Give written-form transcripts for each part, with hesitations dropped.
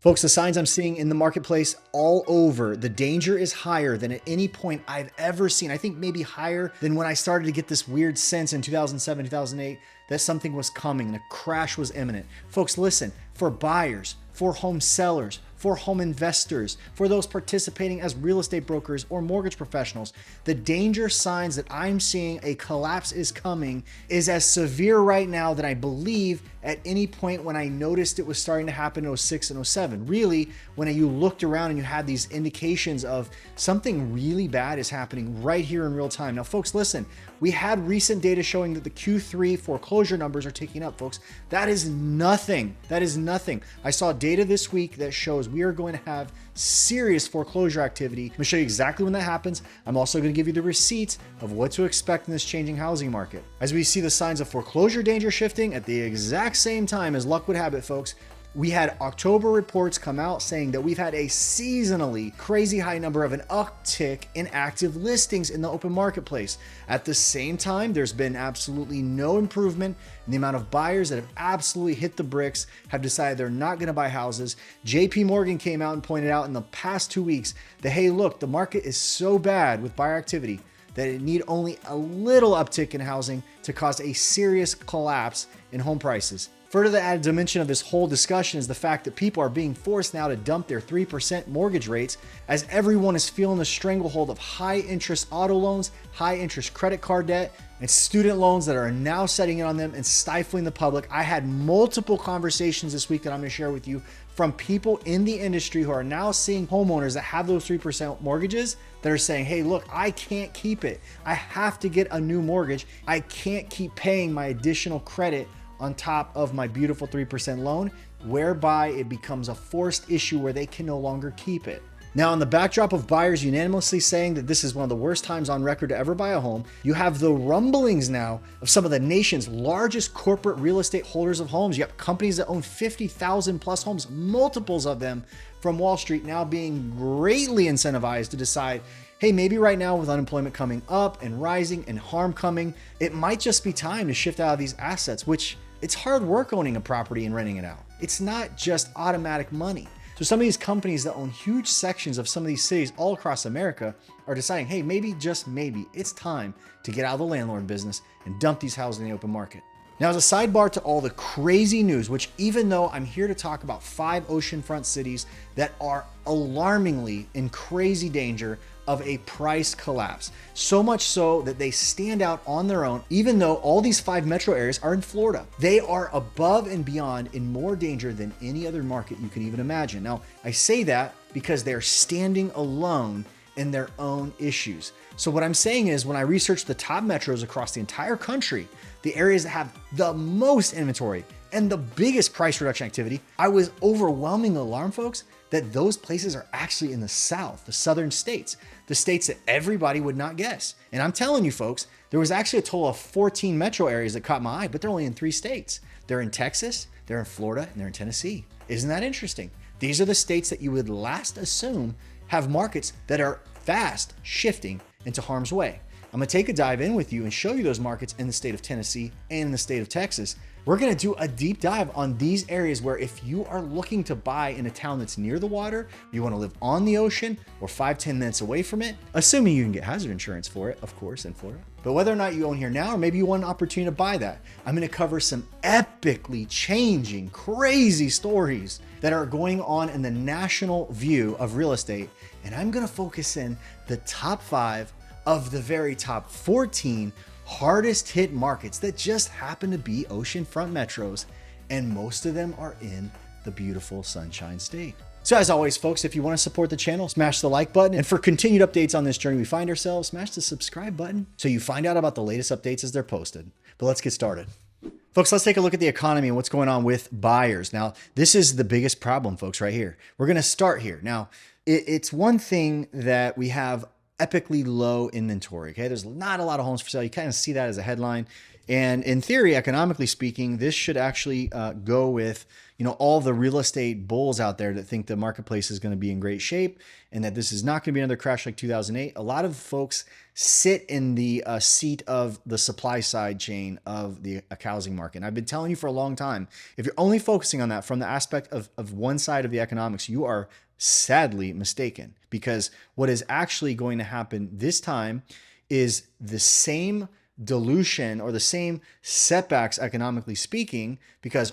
Folks, the signs I'm seeing in the marketplace all over, the danger is higher than at any point I've ever seen. I think maybe higher than when I started to get this weird sense in 2007, 2008, that something was coming and a crash was imminent. Folks, listen, for buyers, for home sellers, for home investors, for those participating as real estate brokers or mortgage professionals, the danger signs that I'm seeing a collapse is coming is as severe right now than I believe at any point when I noticed it was starting to happen in 06 and 07. Really, when you looked around and you had these indications of something really bad is happening right here in real time. Now, folks, listen, we had recent data showing that the Q3 foreclosure numbers are ticking up, folks. That is nothing. That is nothing. I saw data this week that shows we are going to have serious foreclosure activity. I'm gonna show you exactly when that happens. I'm also gonna give you the receipts of what to expect in this changing housing market. As we see the signs of foreclosure danger shifting at the exact same time as luck would have it, folks, we had October reports come out saying that we've had a seasonally crazy high number of an uptick in active listings in the open marketplace. At the same time, there's been absolutely no improvement in the amount of buyers that have absolutely hit the bricks, have decided they're not going to buy houses. JP Morgan came out and pointed out in the past 2 weeks that, hey, look, the market is so bad with buyer activity that it need only a little uptick in housing to cause a serious collapse in home prices. Further, the added dimension of this whole discussion is the fact that people are being forced now to dump their 3% mortgage rates as everyone is feeling the stranglehold of high interest auto loans, high interest credit card debt, and student loans that are now setting in on them and stifling the public. I had multiple conversations this week that I'm going to share with you from people in the industry who are now seeing homeowners that have those 3% mortgages that are saying, hey, look, I can't keep it. I have to get a new mortgage. I can't keep paying my additional credit on top of my beautiful 3% loan, whereby it becomes a forced issue where they can no longer keep it. Now, on the backdrop of buyers unanimously saying that this is one of the worst times on record to ever buy a home, you have the rumblings now of some of the nation's largest corporate real estate holders of homes. You have companies that own 50,000 plus homes, multiples of them from Wall Street, now being greatly incentivized to decide, hey, maybe right now with unemployment coming up and rising and harm coming, it might just be time to shift out of these assets, which it's hard work owning a property and renting it out. It's not just automatic money. So some of these companies that own huge sections of some of these cities all across America are deciding, hey, maybe, just maybe, it's time to get out of the landlord business and dump these houses in the open market. Now, as a sidebar to all the crazy news, which even though I'm here to talk about 5 oceanfront cities that are alarmingly in crazy danger of a price collapse, so much so that they stand out on their own, even though all these 5 metro areas are in Florida. They are above and beyond in more danger than any other market you could even imagine. Now, I say that because they're standing alone in their own issues. So what I'm saying is when I researched the top metros across the entire country, the areas that have the most inventory and the biggest price reduction activity, I was overwhelmingly alarmed, folks, that those places are actually in the South, the southern states, the states that everybody would not guess. And I'm telling you, folks, there was actually a total of 14 metro areas that caught my eye, but they're only in 3 states. They're in Texas, they're in Florida, and they're in Tennessee. Isn't that interesting? These are the states that you would last assume have markets that are fast shifting into harm's way. I'm gonna take a dive in with you and show you those markets in the state of Tennessee and in the state of Texas. We're gonna do a deep dive on these areas where if you are looking to buy in a town that's near the water, you wanna live on the ocean or 5-10 minutes away from it, assuming you can get hazard insurance for it, of course, in Florida. But whether or not you own here now, or maybe you want an opportunity to buy that, I'm gonna cover some epically changing, crazy stories that are going on in the national view of real estate. And I'm gonna focus in the top 5 of the very top 14 hardest hit markets that just happen to be oceanfront metros, and most of them are in the beautiful Sunshine State. So as always, folks, if you want to support the channel, smash the like button. And for continued updates on this journey we find ourselves, smash the subscribe button so you find out about the latest updates as they're posted. But let's get started. Folks, let's take a look at the economy and what's going on with buyers. Now, this is the biggest problem, folks, right here. We're going to start here. Now, it's one thing that we have epically low inventory. Okay, there's not a lot of homes for sale. You kind of see that as a headline, and in theory, economically speaking, this should actually go with all the real estate bulls out there that think the marketplace is going to be in great shape and that this is not going to be another crash like 2008. A lot of folks sit in the seat of the supply side chain of the housing market. And I've been telling you for a long time, if you're only focusing on that from the aspect of one side of the economics, you are sadly mistaken, because what is actually going to happen this time is the same dilution or the same setbacks economically speaking, because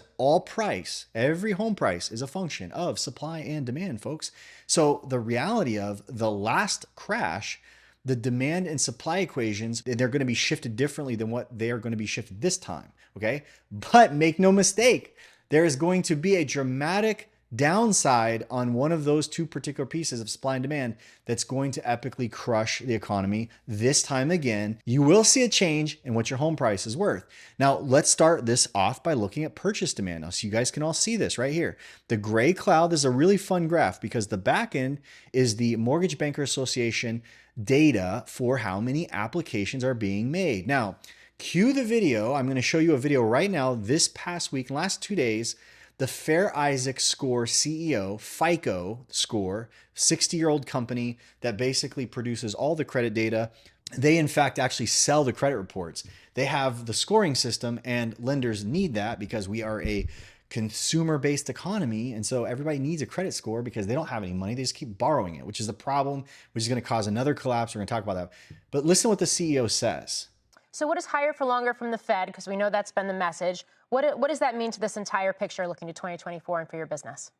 every home price is a function of supply and demand, folks. So the reality of the last crash, the demand and supply equations, they're going to be shifted differently than what they are going to be shifted this time. Okay. But make no mistake, there is going to be a dramatic downside on one of those two particular pieces of supply and demand that's going to epically crush the economy this time again. You will see a change in what your home price is worth. Now, let's start this off by looking at purchase demand. Now, so you guys can all see this right here. The gray cloud is a really fun graph because the back end is the Mortgage Banker Association data for how many applications are being made. Now, cue the video. I'm going to show you a video right now this past week, last 2 days. The Fair Isaac Score CEO, FICO score, 60-year-old company that basically produces all the credit data. They, in fact, actually sell the credit reports. They have the scoring system, and lenders need that because we are a consumer-based economy. And so everybody needs a credit score because they don't have any money. They just keep borrowing it, which is the problem, which is going to cause another collapse. We're going to talk about that. But listen to what the CEO says. So what is higher for longer from the Fed? Because we know that's been the message. What does that mean to this entire picture looking to 2024 and for your business?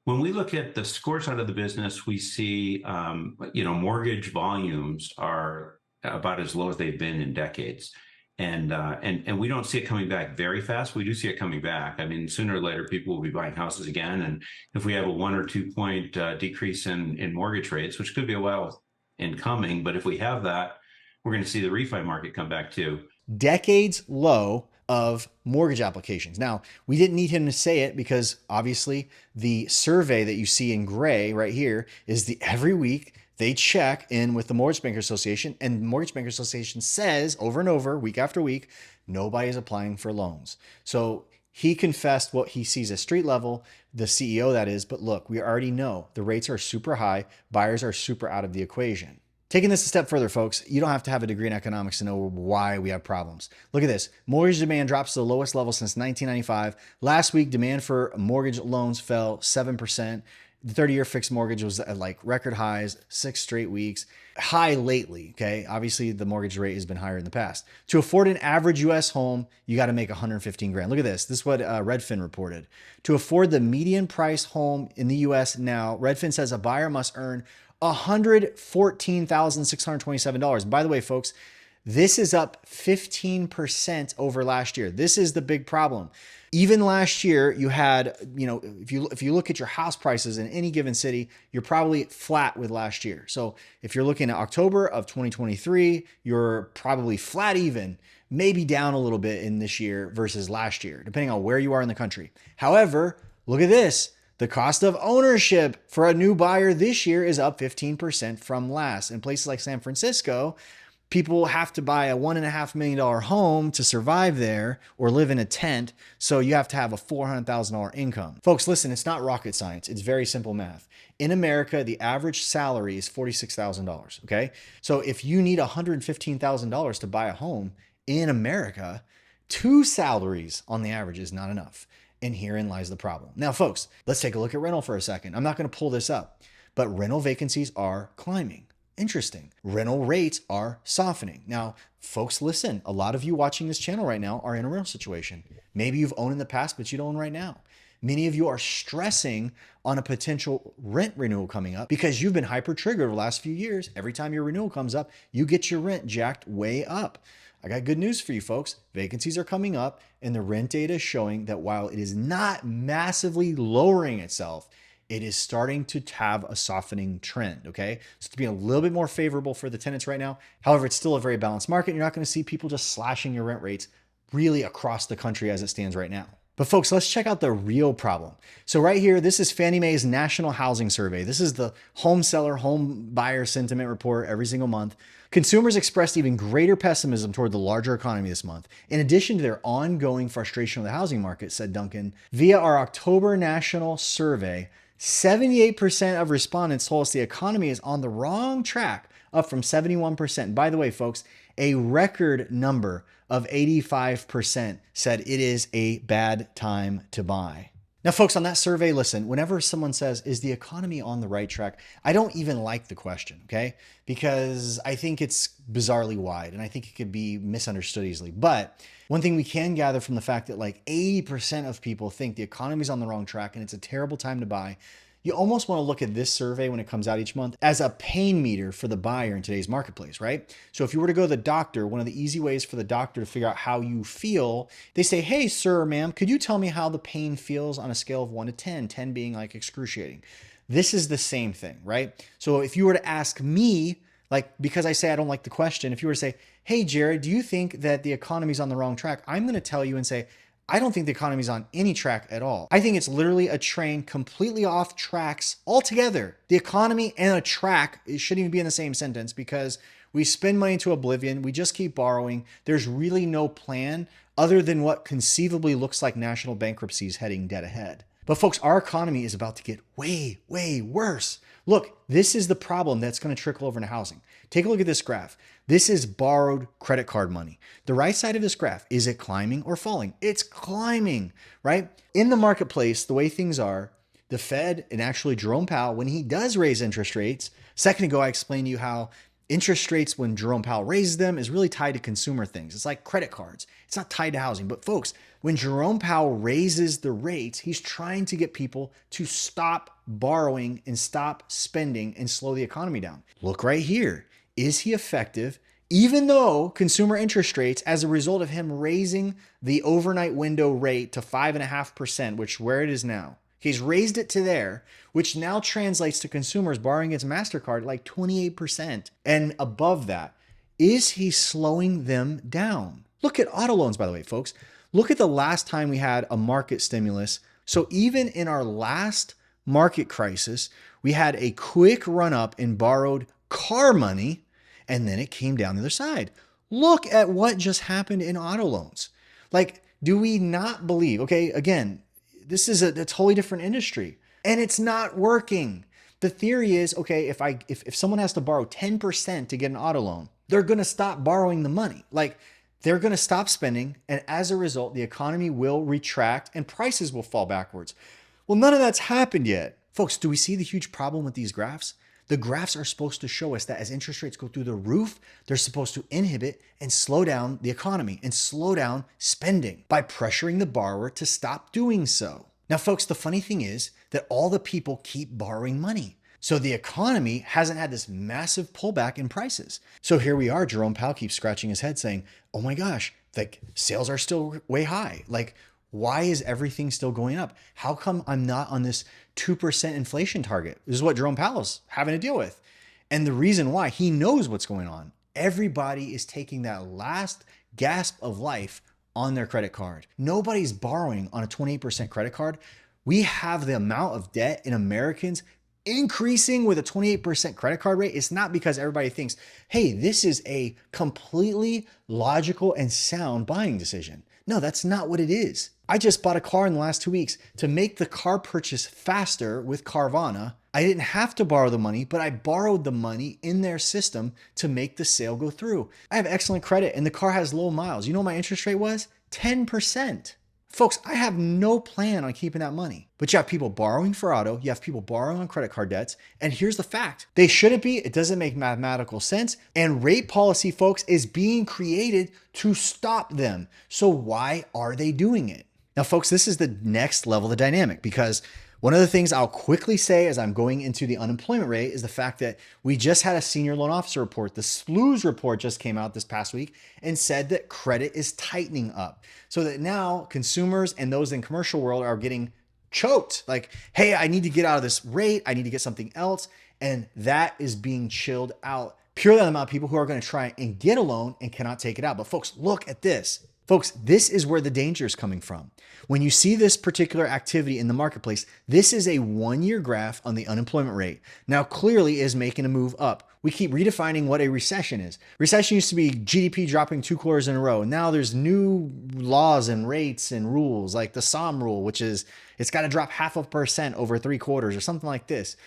When we look at the score side of the business, we see, mortgage volumes are about as low as they've been in decades. And we don't see it coming back very fast. We do see it coming back. I mean, sooner or later, people will be buying houses again. And if we have a 1 or 2 point decrease in mortgage rates, which could be a while in coming, but if we have that, we're going to see the refi market come back too. Decades low of mortgage applications. Now, we didn't need him to say it because obviously the survey that you see in gray right here is every week they check in with the Mortgage Banker Association, and the Mortgage Banker Association says over and over, week after week, nobody is applying for loans. So he confessed what he sees at street level, the CEO that is, but look, we already know the rates are super high. Buyers are super out of the equation. Taking this a step further, folks, you don't have to have a degree in economics to know why we have problems. Look at this. Mortgage demand drops to the lowest level since 1995. Last week, demand for mortgage loans fell 7%. The 30-year fixed mortgage was at like record highs, 6 straight weeks. High lately, okay? Obviously, the mortgage rate has been higher in the past. To afford an average U.S. home, you got to make 115 grand. Look at this. This is what Redfin reported. To afford the median price home in the U.S. now, Redfin says a buyer must earn $114,627. And by the way, folks, this is up 15% over last year. This is the big problem. Even last year, you had, if you look at your house prices in any given city, you're probably flat with last year. So if you're looking at October of 2023, you're probably flat even, maybe down a little bit in this year versus last year, depending on where you are in the country. However, look at this. The cost of ownership for a new buyer this year is up 15% from last. In places like San Francisco, people have to buy a $1.5 million home to survive there or live in a tent. So you have to have a $400,000 income. Folks, listen, it's not rocket science. It's very simple math. In America, the average salary is $46,000. Okay. So if you need $115,000 to buy a home in America, 2 salaries on the average is not enough. And herein lies the problem. Now, folks, let's take a look at rental for a second. I'm not going to pull this up, but rental vacancies are climbing. Interesting. Rental rates are softening. Now, folks, listen, a lot of you watching this channel right now are in a rental situation. Maybe you've owned in the past, but you don't own right now. Many of you are stressing on a potential rent renewal coming up because you've been hyper triggered over the last few years. Every time your renewal comes up, you get your rent jacked way up. I got good news for you folks. Vacancies are coming up and the rent data is showing that while it is not massively lowering itself, it is starting to have a softening trend, okay? So it's being a little bit more favorable for the tenants right now. However, it's still a very balanced market. You're not going to see people just slashing your rent rates really across the country as it stands right now. But folks, let's check out the real problem. So right here, this is Fannie Mae's National Housing Survey. This is the home seller, home buyer sentiment report every single month. Consumers expressed even greater pessimism toward the larger economy this month. In addition to their ongoing frustration with the housing market, said Duncan, via our October national survey, 78% of respondents told us the economy is on the wrong track, up from 71%. By the way, folks, a record number of 85% said it is a bad time to buy. Now, folks, on that survey, listen, whenever someone says, is the economy on the right track? I don't even like the question, okay? Because I think it's bizarrely wide and I think it could be misunderstood easily. But one thing we can gather from the fact that like 80% of people think the economy's on the wrong track and it's a terrible time to buy, you almost want to look at this survey when it comes out each month as a pain meter for the buyer in today's marketplace, right? So if you were to go to the doctor, one of the easy ways for the doctor to figure out how you feel, they say, hey, sir, ma'am, could you tell me how the pain feels on a scale of 1 to 10, 10 being like excruciating? This is the same thing, right? So if you were to ask me, like, because I say I don't like the question, if you were to say, hey, Jared, do you think that the economy's on the wrong track? I'm going to tell you and say, I don't think the economy's on any track at all. I think it's literally a train completely off tracks altogether. The economy and a track, it shouldn't even be in the same sentence because we spend money into oblivion. We just keep borrowing. There's really no plan other than what conceivably looks like national bankruptcies heading dead ahead. But folks, our economy is about to get way, way worse. Look, this is the problem that's going to trickle over into housing. Take a look at this graph. This is borrowed credit card money. The right side of this graph, is it climbing or falling? It's climbing, right? In the marketplace, the way things are, the Fed and actually Jerome Powell, when he does raise interest rates, a second ago, I explained to you how interest rates when Jerome Powell raises them is really tied to consumer things. It's like credit cards. It's not tied to housing. But folks, when Jerome Powell raises the rates, he's trying to get people to stop borrowing and stop spending and slow the economy down. Look right here. Is he effective? Even though consumer interest rates, as a result of him raising the overnight window rate to 5.5%, which where it is now, he's raised it to there, which now translates to consumers borrowing its MasterCard like 28% and above that. Is he slowing them down? Look at auto loans, by the way, folks. Look at the last time we had a market stimulus. So even in our last market crisis, we had a quick run up in borrowed car money, and then it came down the other side. Look at what just happened in auto loans. Like, do we not believe, okay, again, this is a totally different industry and it's not working. The theory is, okay, if someone has to borrow 10% to get an auto loan, they're going to stop borrowing the money. Like they're going to stop spending. And as a result, the economy will retract and prices will fall backwards. Well, none of that's happened yet. Folks, do we see the huge problem with these graphs? The graphs are supposed to show us that as interest rates go through the roof, they're supposed to inhibit and slow down the economy and slow down spending by pressuring the borrower to stop doing so. Now, folks, the funny thing is that all the people keep borrowing money. So the economy hasn't had this massive pullback in prices. So here we are, Jerome Powell keeps scratching his head saying, oh my gosh, like sales are still way high. Like, why is everything still going up? How come I'm not on this 2% inflation target? This is what Jerome Powell's having to deal with. And the reason why, he knows what's going on. Everybody is taking that last gasp of life on their credit card. Nobody's borrowing on a 28% credit card. We have the amount of debt in Americans increasing with a 28% credit card rate. It's not because everybody thinks, hey, this is a completely logical and sound buying decision. No, that's not what it is. I just bought a car in the last 2 weeks. To make the car purchase faster with Carvana, I didn't have to borrow the money, but I borrowed the money in their system to make the sale go through. I have excellent credit and the car has low miles. You know what my interest rate was? 10%. Folks, I have no plan on keeping that money. But you have people borrowing for auto, you have people borrowing on credit card debts, and here's the fact. They shouldn't be, it doesn't make mathematical sense, and rate policy, folks, is being created to stop them. So why are they doing it? Now, folks, this is the next level of the dynamic because one of the things I'll quickly say as I'm going into the unemployment rate is the fact that we just had a senior loan officer report. The SLOOS report just came out this past week and said that credit is tightening up so that now consumers and those in commercial world are getting choked. Like, hey, I need to get out of this rate. I need to get something else. And that is being chilled out purely on the amount of people who are going to try and get a loan and cannot take it out. But folks, look at this. Folks, this is where the danger is coming from. When you see this particular activity in the marketplace, this is a 1-year graph on the unemployment rate. Now, clearly is making a move up. We keep redefining what a recession is. Recession used to be GDP dropping 2 quarters in a row. Now there's new laws and rates and rules like the SOM rule, which is it's got to drop 0.5% over 3 quarters or something like this.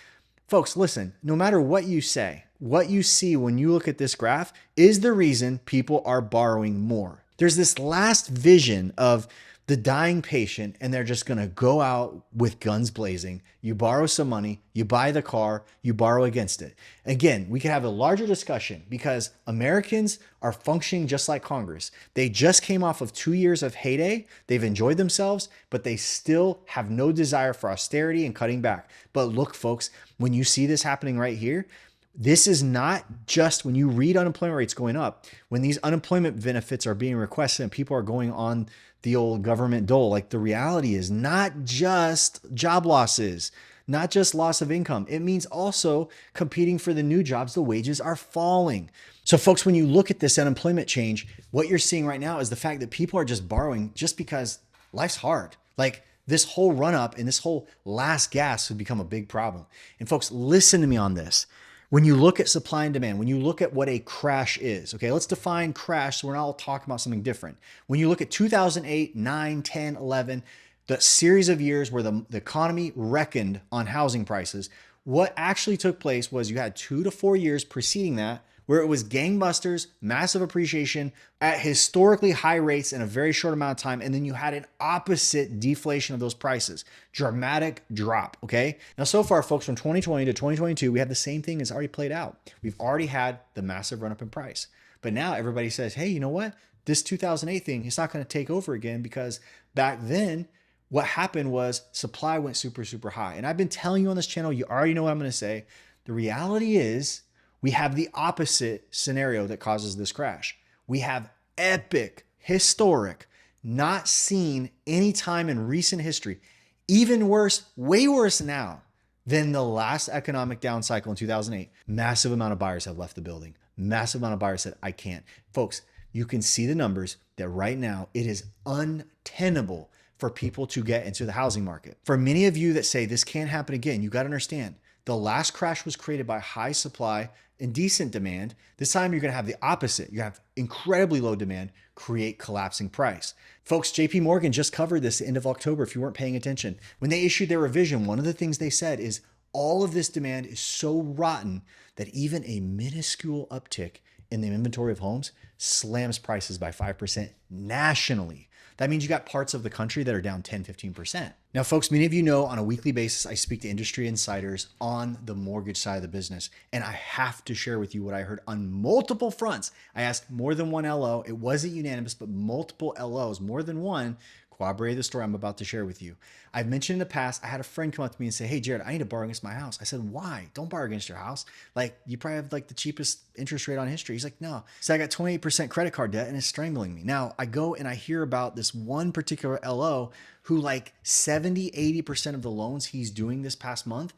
Folks, listen, no matter what you say, what you see when you look at this graph is the reason people are borrowing more. There's this last vision of the dying patient, and they're just going to go out with guns blazing. You borrow some money, you buy the car, you borrow against it. Again, we could have a larger discussion because Americans are functioning just like Congress. They just came off of 2 years of heyday. They've enjoyed themselves, but they still have no desire for austerity and cutting back. But look, folks, when you see this happening right here, this is not just when you read unemployment rates going up, when these unemployment benefits are being requested and people are going on the old government dole. Like the reality is not just job losses, not just loss of income. It means also competing for the new jobs. The wages are falling. So folks, when you look at this unemployment change, what you're seeing right now is the fact that people are just borrowing just because life's hard. Like this whole run up and this whole last gas would become a big problem. And folks, listen to me on this. When you look at supply and demand, when you look at what a crash is, okay, let's define crash so we're not all talking about something different. When you look at 2008, 9, 10, 11, the series of years where the economy reckoned on housing prices, what actually took place was you had 2 to 4 years preceding that where it was gangbusters, massive appreciation at historically high rates in a very short amount of time. And then you had an opposite deflation of those prices, dramatic drop. Okay. Now, so far, folks, from 2020 to 2022, we have the same thing that's already played out. We've already had the massive run up in price. But now everybody says, hey, you know what? This 2008 thing, it's not going to take over again because back then, what happened was supply went super, super high. And I've been telling you on this channel, you already know what I'm going to say. The reality is, we have the opposite scenario that causes this crash. We have epic, historic, not seen any time in recent history, even worse, way worse now than the last economic down cycle in 2008. Massive amount of buyers have left the building. Massive amount of buyers said, I can't. Folks, you can see the numbers that right now it is untenable for people to get into the housing market. For many of you that say this can't happen again, you got to understand the last crash was created by high supply and decent demand. This time you're going to have the opposite. You have incredibly low demand, create collapsing price. Folks, JP Morgan just covered this at the end of October if you weren't paying attention. When they issued their revision, one of the things they said is all of this demand is so rotten that even a minuscule uptick in the inventory of homes slams prices by 5% nationally. That means you got parts of the country that are down 10, 15%. Now, folks, many of you know on a weekly basis, I speak to industry insiders on the mortgage side of the business. And I have to share with you what I heard on multiple fronts. I asked more than one LO. It wasn't unanimous, but multiple LOs, more than one, corroborated the story I'm about to share with you. I've mentioned in the past, I had a friend come up to me and say, hey, Jared, I need to borrow against my house. I said, why? Don't borrow against your house. Like, you probably have like the cheapest interest rate on history. He's like, no. So I got 28% credit card debt and it's strangling me. Now I go and I hear about this one particular LO who like 70, 80% of the loans he's doing this past month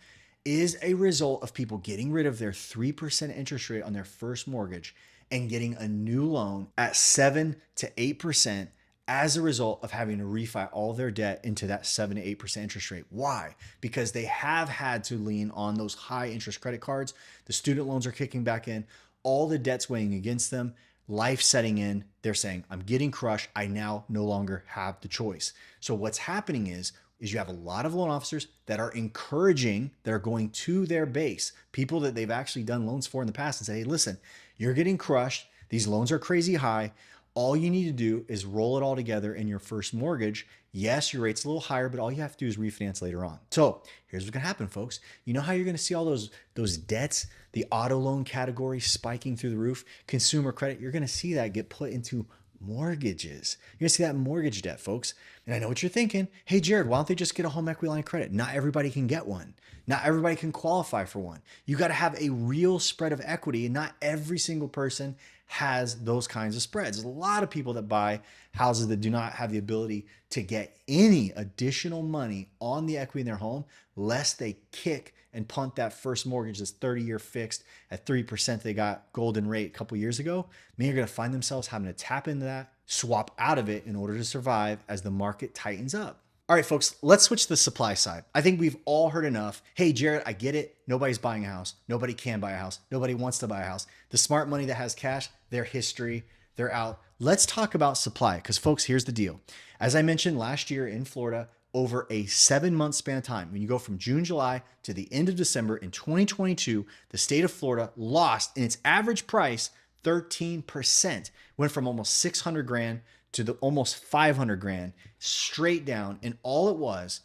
is a result of people getting rid of their 3% interest rate on their first mortgage and getting a new loan at 7 to 8% as a result of having to refi all their debt into that 7 to 8% interest rate. Why? Because they have had to lean on those high interest credit cards. The student loans are kicking back in, all the debt's weighing against them, life setting in. They're saying, I'm getting crushed. I now no longer have the choice. So what's happening is you have a lot of loan officers that are encouraging, that are going to their base, people that they've actually done loans for in the past and say, hey, listen, you're getting crushed. These loans are crazy high. All you need to do is roll it all together in your first mortgage. Yes, your rate's a little higher, but all you have to do is refinance later on. So here's what's gonna happen, folks. You know how you're gonna see all those debts, the auto loan category spiking through the roof, consumer credit, you're gonna see that get put into mortgages. You're gonna see that mortgage debt, folks. And I know what you're thinking. Hey, Jared, why don't they just get a home equity line of credit? Not everybody can get one. Not everybody can qualify for one. You got to have a real spread of equity, and not every single person has those kinds of spreads. There's a lot of people that buy houses that do not have the ability to get any additional money on the equity in their home, lest they kick and punt that first mortgage that's 30-year fixed at 3% they got golden rate a couple years ago. Many are going to find themselves having to tap into that swap out of it in order to survive as the market tightens up. All right, folks, let's switch to the supply side. I think we've all heard enough. Hey, Jared, I get it. Nobody's buying a house. Nobody can buy a house. Nobody wants to buy a house. The smart money that has cash, they're history. They're out. Let's talk about supply because, folks, here's the deal. As I mentioned last year in Florida, over a 7-month span of time, when you go from June, July to the end of December in 2022, the state of Florida lost in its average price 13%. Went from almost 600 grand to the almost 500 grand straight down. And all it was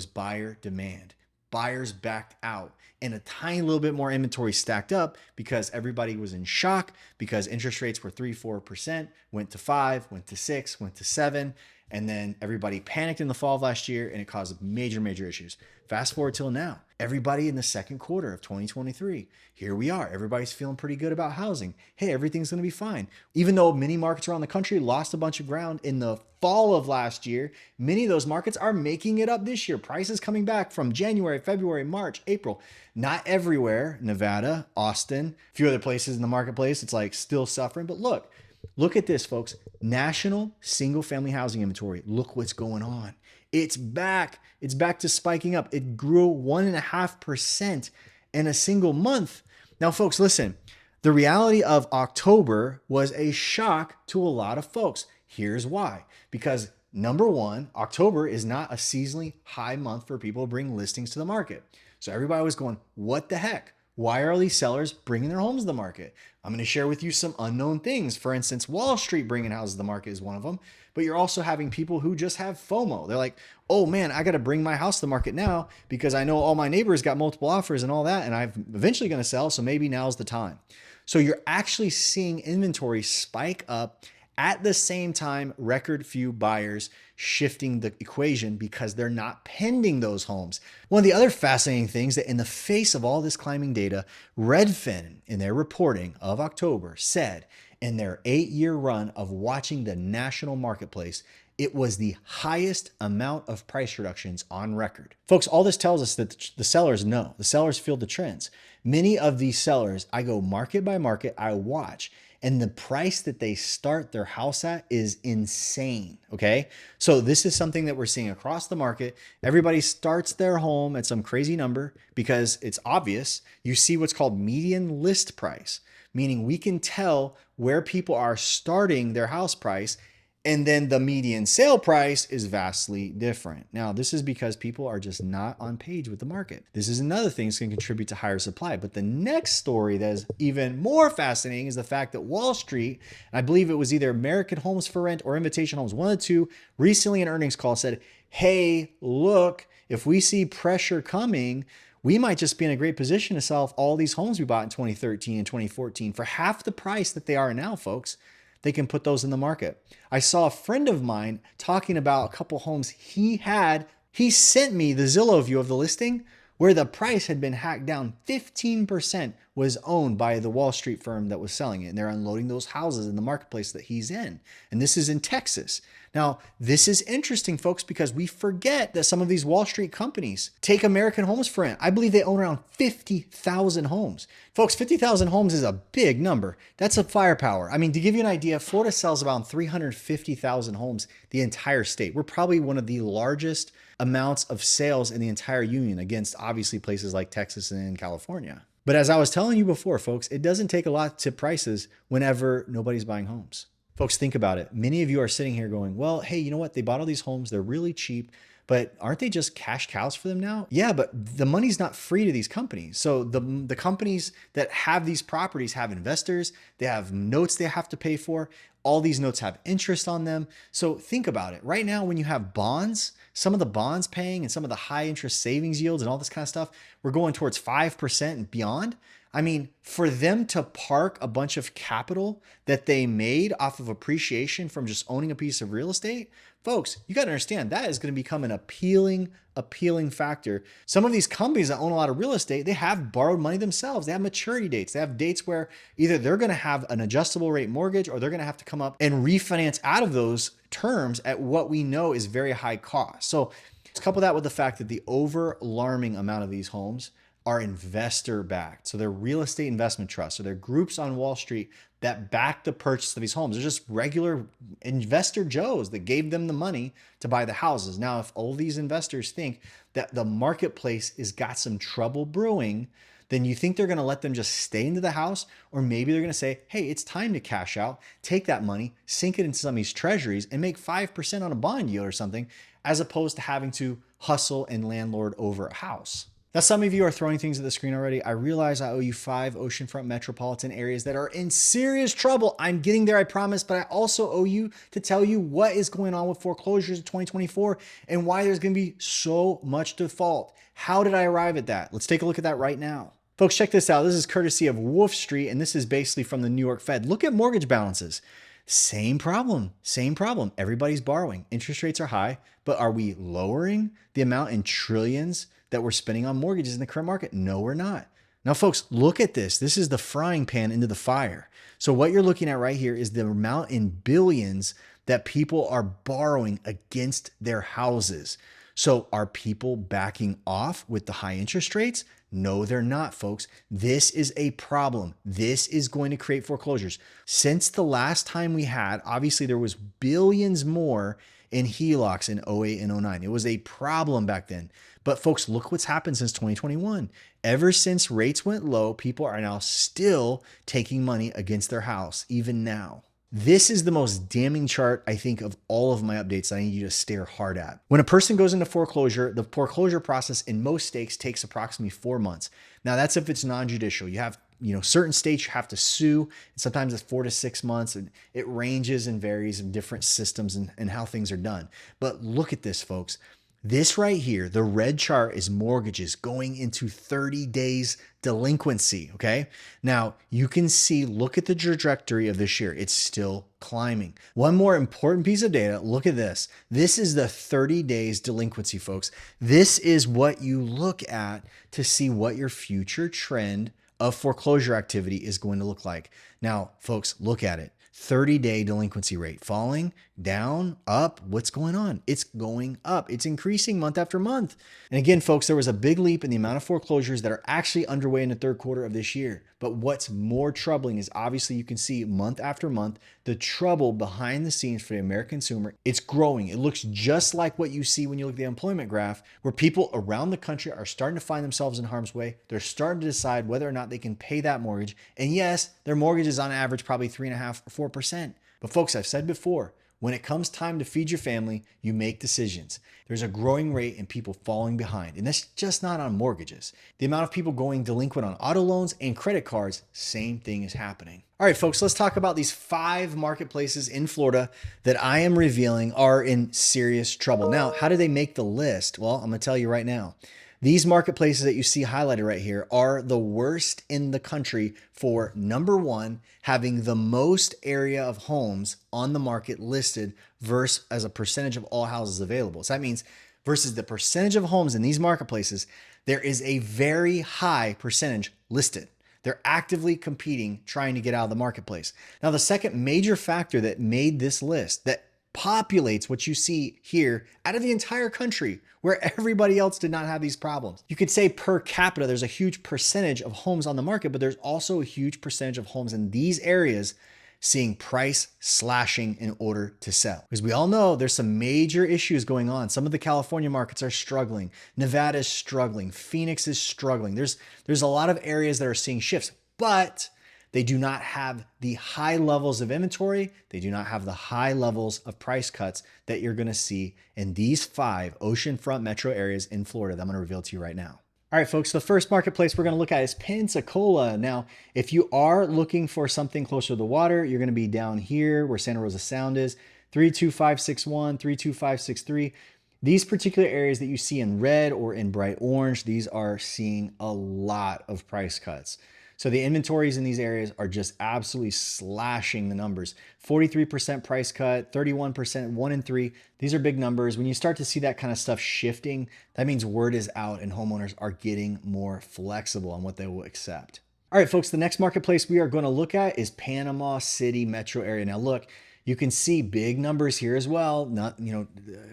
buyer demand. Buyers backed out and a tiny little bit more inventory stacked up because everybody was in shock because interest rates were 3-4%, went to 5, went to 6, went to 7. And then everybody panicked in the fall of last year and it caused major issues. Fast forward till now, everybody in the second quarter of 2023, here we are. Everybody's feeling pretty good about housing. Hey, everything's going to be fine. Even though many markets around the country lost a bunch of ground in the fall of last year, many of those markets are making it up this year. Prices coming back from January, February, March, April. Not everywhere. Nevada, Austin, a few other places in the marketplace, it's like still suffering. But look at this, folks. National single family housing inventory. Look what's going on. It's back. It's back to spiking up. It grew 1.5% in a single month. Now, folks, listen, the reality of October was a shock to a lot of folks. Here's why. Because number one, October is not a seasonally high month for people to bring listings to the market. So everybody was going, what the heck? Why are all these sellers bringing their homes to the market? I'm going to share with you some unknown things. For instance, Wall Street bringing houses to the market is one of them, but you're also having people who just have FOMO. They're like, oh man, I got to bring my house to the market now because I know all my neighbors got multiple offers and all that, and I'm eventually going to sell, so maybe now's the time. So you're actually seeing inventory spike up at the same time, record few buyers shifting the equation because they're not pending those homes. One of the other fascinating things that in the face of all this climbing data, Redfin in their reporting of October said in their 8-year run of watching the national marketplace, it was the highest amount of price reductions on record. Folks, all this tells us that the sellers know. The sellers feel the trends. Many of these sellers, I go market by market, I watch, and the price that they start their house at is insane, okay? So this is something that we're seeing across the market. Everybody starts their home at some crazy number because it's obvious. You see what's called median list price, meaning we can tell where people are starting their house price, and then the median sale price is vastly different. Now, this is because people are just not on page with the market. This is another thing that's going to contribute to higher supply. But the next story that is even more fascinating is the fact that Wall Street, and I believe it was either American Homes for Rent or Invitation Homes, one of the two, recently in an earnings call said, hey, look, if we see pressure coming, we might just be in a great position to sell off all these homes we bought in 2013 and 2014 for half the price that they are now, folks. They can put those in the market. I saw a friend of mine talking about a couple homes he had. He sent me the Zillow view of the listing where the price had been hacked down. 15% was owned by the Wall Street firm that was selling it. And they're unloading those houses in the marketplace that he's in. And this is in Texas. Now, this is interesting, folks, because we forget that some of these Wall Street companies take American Homes for Rent. I believe they own around 50,000 homes. Folks, 50,000 homes is a big number. That's a firepower. I mean, to give you an idea, Florida sells about 350,000 homes the entire state. We're probably one of the largest amounts of sales in the entire union against obviously places like Texas and California. But as I was telling you before, folks, it doesn't take a lot to tip prices whenever nobody's buying homes. Folks, think about it. Many of you are sitting here going, well, hey, you know what? They bought all these homes. They're really cheap, but aren't they just cash cows for them now? Yeah, but the money's not free to these companies. So the companies that have these properties have investors. They have notes they have to pay for. All these notes have interest on them. So think about it. Right now, when you have bonds, some of the bonds paying and some of the high interest savings yields and all this kind of stuff, we're going towards 5% and beyond. I mean, for them to park a bunch of capital that they made off of appreciation from just owning a piece of real estate, folks, you got to understand that is going to become an appealing factor. Some of these companies that own a lot of real estate, they have borrowed money themselves. They have maturity dates. They have dates where either they're going to have an adjustable rate mortgage or they're going to have to come up and refinance out of those terms at what we know is very high cost. So let's couple that with the fact that the over-alarming amount of these homes are investor backed. So they're real estate investment trusts. So they're groups on Wall Street that back the purchase of these homes. They're just regular investor Joes that gave them the money to buy the houses. Now, if all these investors think that the marketplace has got some trouble brewing, then you think they're going to let them just stay into the house? Or maybe they're going to say, hey, it's time to cash out, take that money, sink it into some of these treasuries and make 5% on a bond yield or something, as opposed to having to hustle and landlord over a house. Now, some of you are throwing things at the screen already. I realize I owe you 5 oceanfront metropolitan areas that are in serious trouble. I'm getting there, I promise, but I also owe you to tell you what is going on with foreclosures in 2024 and why there's going to be so much default. How did I arrive at that? Let's take a look at that right now. Folks, check this out. This is courtesy of Wolf Street, and this is basically from the New York Fed. Look at mortgage balances. Same problem, same problem. Everybody's borrowing. Interest rates are high, but are we lowering the amount in trillions that we're spending on mortgages in the current market? No, we're not. Now, folks, look at this. This is the frying pan into the fire. So what you're looking at right here is the amount in billions that people are borrowing against their houses. So are people backing off with the high interest rates? No, they're not, folks. This is a problem. This is going to create foreclosures. Since the last time we had, obviously there was billions more in HELOCs in 08 and 09. It was a problem back then. But folks, look what's happened since 2021. Ever since rates went low, people are now still taking money against their house, even now. This is the most damning chart, I think, of all of my updates that I need you to stare hard at. When a person goes into foreclosure, the foreclosure process in most states takes approximately 4 months. Now, that's if it's non-judicial. You have, certain states you have to sue, and sometimes it's 4 to 6 months, and it ranges and varies in different systems and how things are done. But look at this, folks. This right here, the red chart, is mortgages going into 30 days delinquency, okay? Now, you can see, look at the trajectory of this year. It's still climbing. One more important piece of data, look at this. This is the 30 days delinquency, folks. This is what you look at to see what your future trend of foreclosure activity is going to look like. Now, folks, look at it. 30-day delinquency rate falling, down, up. What's going on? It's going up. It's increasing month after month. And again, folks, there was a big leap in the amount of foreclosures that are actually underway in the third quarter of this year. But what's more troubling is obviously you can see month after month, the trouble behind the scenes for the American consumer. It's growing. It looks just like what you see when you look at the employment graph, where people around the country are starting to find themselves in harm's way. They're starting to decide whether or not they can pay that mortgage. And yes, their mortgage is on average probably 3.5% or 4%. But folks, I've said before, when it comes time to feed your family, you make decisions. There's a growing rate in people falling behind, and that's just not on mortgages. The amount of people going delinquent on auto loans and credit cards, same thing is happening. All right, folks, let's talk about these 5 marketplaces in Florida that I am revealing are in serious trouble. Now, how do they make the list? Well, I'm gonna tell you right now. These marketplaces that you see highlighted right here are the worst in the country for, number one, having the most area of homes on the market listed versus as a percentage of all houses available. So that means versus the percentage of homes in these marketplaces, there is a very high percentage listed. They're actively competing, trying to get out of the marketplace. Now, the second major factor that made this list, that populates what you see here out of the entire country, where everybody else did not have these problems. You could say per capita, there's a huge percentage of homes on the market, but there's also a huge percentage of homes in these areas seeing price slashing in order to sell. Because we all know there's some major issues going on. Some of the California markets are struggling. Nevada is struggling. Phoenix is struggling. There's a lot of areas that are seeing shifts, but they do not have the high levels of inventory. They do not have the high levels of price cuts that you're gonna see in these 5 oceanfront metro areas in Florida that I'm gonna reveal to you right now. All right, folks, the first marketplace we're gonna look at is Pensacola. Now, if you are looking for something closer to the water, you're gonna be down here where Santa Rosa Sound is, 32561, 32563. These particular areas that you see in red or in bright orange, these are seeing a lot of price cuts. So the inventories in these areas are just absolutely slashing the numbers. 43% price cut, 31%, 1 in 3. These are big numbers. When you start to see that kind of stuff shifting, that means word is out and homeowners are getting more flexible on what they will accept. All right, folks, the next marketplace we are going to look at is Panama City metro area. Now look, You can see big numbers here as well. Not,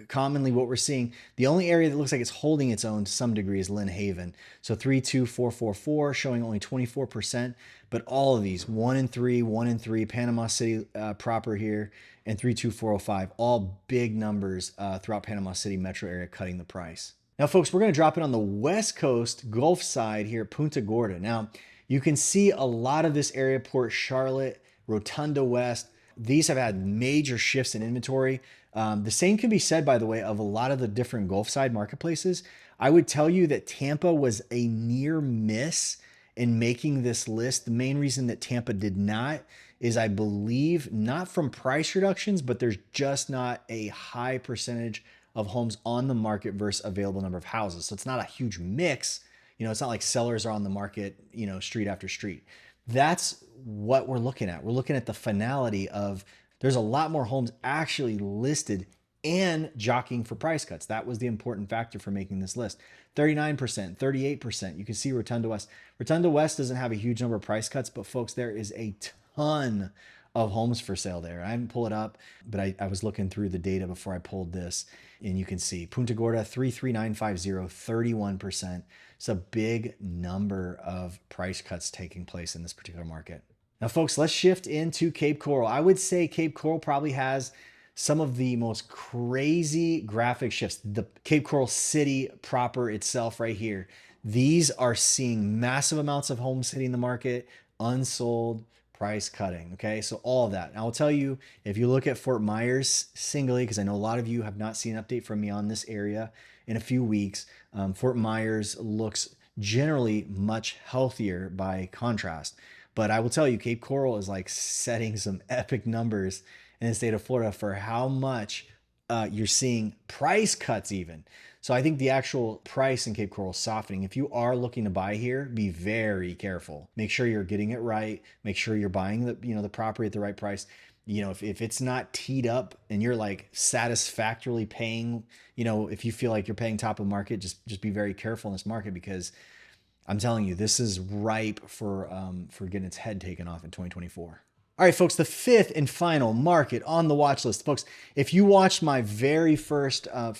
commonly what we're seeing. The only area that looks like it's holding its own to some degree is Lynn Haven. So 32444 showing only 24%, but all of these 1 and 3, 1 and 3, Panama City proper here, and 32405, all big numbers throughout Panama City metro area cutting the price. Now, folks, we're going to drop in on the West Coast Gulf side here, Punta Gorda. Now, you can see a lot of this area, Port Charlotte, Rotunda West. These have had major shifts in inventory. The same can be said, by the way, of a lot of the different Gulf side marketplaces. I would tell you that Tampa was a near miss in making this list. The main reason that Tampa did not is, I believe, not from price reductions, but there's just not a high percentage of homes on the market versus available number of houses. So it's not a huge mix. It's not like sellers are on the market, street after street. That's what we're looking at. We're looking at the finality of there's a lot more homes actually listed and jockeying for price cuts. That was the important factor for making this list. 39%, 38%. You can see Rotunda West. Rotunda West doesn't have a huge number of price cuts, but folks, there is a ton of homes for sale there. I didn't pull it up, but I was looking through the data before I pulled this, and you can see Punta Gorda 33950, 31%. It's a big number of price cuts taking place in this particular market. Now, folks, let's shift into Cape Coral. I would say Cape Coral probably has some of the most crazy graphic shifts. The Cape Coral city proper itself right here. These are seeing massive amounts of homes hitting the market, unsold, price cutting. Okay, so all of that. And I'll tell you, if you look at Fort Myers singly, because I know a lot of you have not seen an update from me on this area in a few weeks, Fort Myers looks generally much healthier by contrast. But I will tell you, Cape Coral is like setting some epic numbers in the state of Florida for how much you're seeing price cuts even. So I think the actual price in Cape Coral is softening. If you are looking to buy here, be very careful. Make sure you're getting it right. Make sure you're buying the property at the right price. If it's not teed up and you're like satisfactorily paying, if you feel like you're paying top of market, just be very careful in this market, because I'm telling you, this is ripe for getting its head taken off in 2024. All right, folks, the fifth and final market on the watch list. Folks, if you watched my very first 5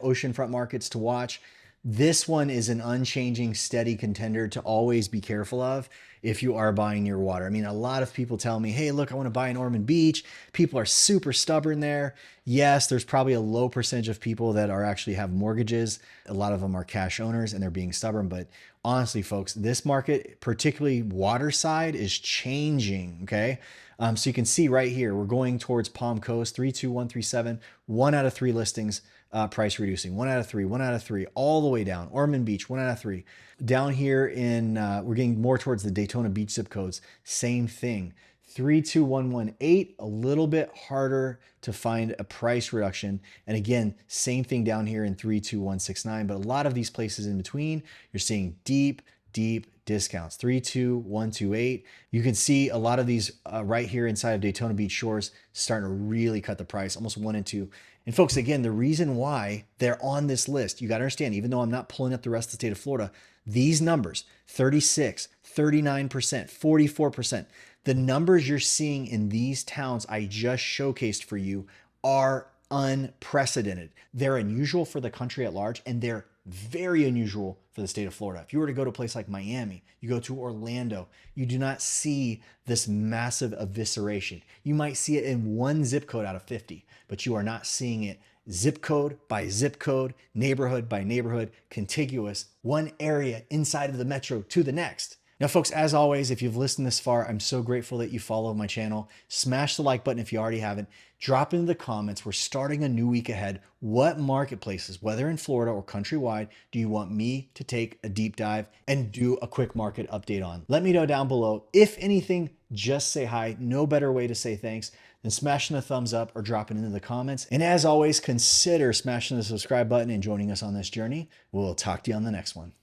oceanfront markets to watch, this one is an unchanging, steady contender to always be careful of if you are buying near water. I mean, a lot of people tell me, hey, look, I want to buy in Ormond Beach. People are super stubborn there. Yes, there's probably a low percentage of people that actually have mortgages. A lot of them are cash owners and they're being stubborn. But honestly, folks, this market, particularly water side, is changing, okay? So you can see right here, we're going towards Palm Coast, 32137, 1 out of 3 listings, price reducing, 1 out of 3, 1 out of 3, all the way down. Ormond Beach, 1 out of 3. Down here we're getting more towards the Daytona Beach zip codes, same thing. 32118, a little bit harder to find a price reduction. And again, same thing down here in 32169, but a lot of these places in between, you're seeing deep discounts. 32128. You can see a lot of these right here inside of Daytona Beach shores starting to really cut the price, almost 1 and 2. And folks, again, the reason why they're on this list, you got to understand, even though I'm not pulling up the rest of the state of Florida, these numbers, 36, 39%, 44%, the numbers you're seeing in these towns I just showcased for you are unprecedented. They're unusual for the country at large, and they're very unusual for the state of Florida. If you were to go to a place like Miami, you go to Orlando, you do not see this massive evisceration. You might see it in 1 zip code out of 50, but you are not seeing it zip code by zip code, neighborhood by neighborhood, contiguous, one area inside of the metro to the next. Now, folks, as always, if you've listened this far, I'm so grateful that you follow my channel. Smash the like button if you already haven't. Drop into the comments. We're starting a new week ahead. What marketplaces, whether in Florida or countrywide, do you want me to take a deep dive and do a quick market update on? Let me know down below. If anything, just say hi. No better way to say thanks than smashing a thumbs up or dropping into the comments. And as always, consider smashing the subscribe button and joining us on this journey. We'll talk to you on the next one.